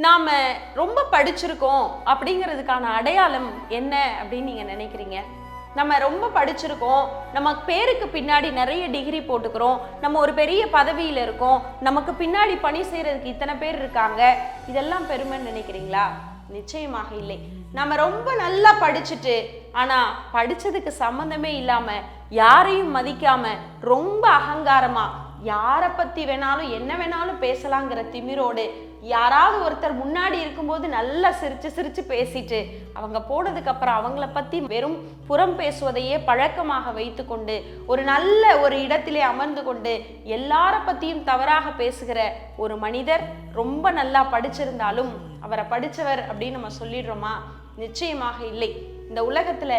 நாம ரொம்ப படிச்சிருக்கோம் அப்படிங்கிறதுக்கான அடையாளம் என்ன அப்படின்னு நீங்க நினைக்கிறீங்க? நம்ம ரொம்ப படிச்சிருக்கோம், நம்ம பேருக்கு பின்னாடி நிறைய டிகிரி போட்டுக்கிறோம், நம்ம ஒரு பெரிய பதவியில இருக்கோம், நமக்கு பின்னாடி பணி செய்யறதுக்கு இத்தனை பேர் இருக்காங்க, இதெல்லாம் பெருமைன்னு நினைக்கிறீங்களா? நிச்சயமாக இல்லை. நம்ம ரொம்ப நல்லா படிச்சுட்டு ஆனா படிச்சதுக்கு சம்பந்தமே இல்லாம யாரையும் மதிக்காம ரொம்ப அகங்காரமா யாரை பத்தி வேணாலும் என்ன வேணாலும் பேசலாங்கிற திமிரோடு யாராவது ஒருத்தர் முன்னாடி இருக்கும்போது நல்லா சிரிச்சு சிரிச்சு பேசிட்டு அவங்க போனதுக்கு அப்புறம் அவங்கள பத்தி வெறும் புறம் பேசுவதையே பழக்கமாக வைத்து கொண்டு ஒரு நல்ல ஒரு இடத்திலே அமர்ந்து கொண்டு எல்லார பத்தியும் தவறாக பேசுகிற ஒரு மனிதர் ரொம்ப நல்லா படிச்சிருந்தாலும் அவரை படிச்சவர் அப்படின்னு நம்ம சொல்லிடுறோமா? நிச்சயமாக இல்லை. இந்த உலகத்துல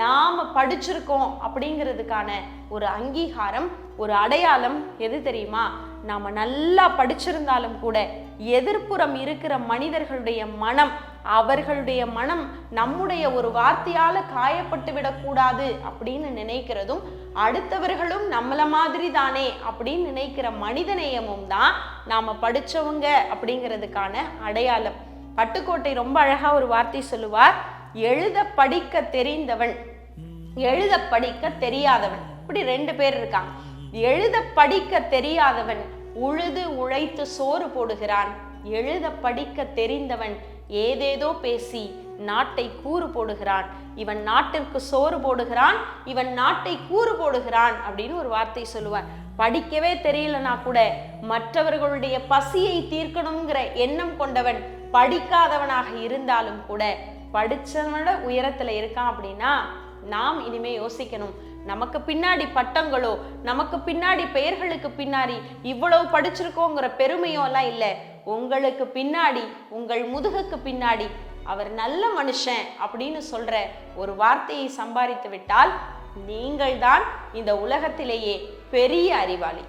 நாம படிச்சிருக்கோம் அப்படிங்கிறதுக்கான ஒரு அங்கீகாரம், ஒரு அடையாளம் எது தெரியுமா? நாம நல்லா படிச்சிருந்தாலும் கூட எதிர்ப்புறம் இருக்கிற மனிதர்களுடைய மனம், அவர்களுடைய மனம் நம்முடைய ஒரு வார்த்தையால காயப்பட்டு விடக்கூடாது அப்படின்னு நினைக்கிறதும், அடுத்தவர்களும் நம்மள மாதிரி தானே அப்படின்னு நினைக்கிற மனிதநேயமும் தான் நாம படிச்சவங்க அப்படிங்கிறதுக்கான அடையாளம். பட்டுக்கோட்டை ரொம்ப அழகா ஒரு வார்த்தை சொல்லுவார், எழுத படிக்க தெரிந்தவன், எழுத படிக்க தெரியாதவன். இப்படி ரெண்டு பேர் இருக்காங்க. எழுத படிக்க தெரியாதவன் உழுது உழைத்து சோறு போடுகிறான், எழுத படிக்க தெரிந்தவன் ஏதேதோ பேசி நாட்டை கூறு போடுகிறான். இவன் நாட்டிற்கு சோறு போடுகிறான், இவன் நாட்டை கூறு போடுகிறான் அப்படின்னு ஒரு வார்த்தை சொல்லுவார். படிக்கவே தெரியலனா கூட மற்றவர்களுடைய பசியை தீர்க்கணுங்கிற எண்ணம் கொண்டவன் படிக்காதவனாக இருந்தாலும் கூட படிச்சவனோட உயரத்துல இருக்கான் அப்படின்னா நாம் இனிமே யோசிக்கணும். நமக்கு பின்னாடி பட்டங்களோ, நமக்கு பின்னாடி பெயர்களுக்கு பின்னாடி இவ்வளவு படிச்சிருக்கோங்கிற பெருமையோ எல்லாம் இல்லை. உங்களுக்கு பின்னாடி, உங்கள் முதுகுக்கு பின்னாடி அவர் நல்ல மனுஷன் அப்படின்னு சொல்ற ஒரு வார்த்தையை சம்பாதித்து விட்டால் நீங்கள் தான் இந்த உலகத்திலேயே பெரிய அறிவாளி.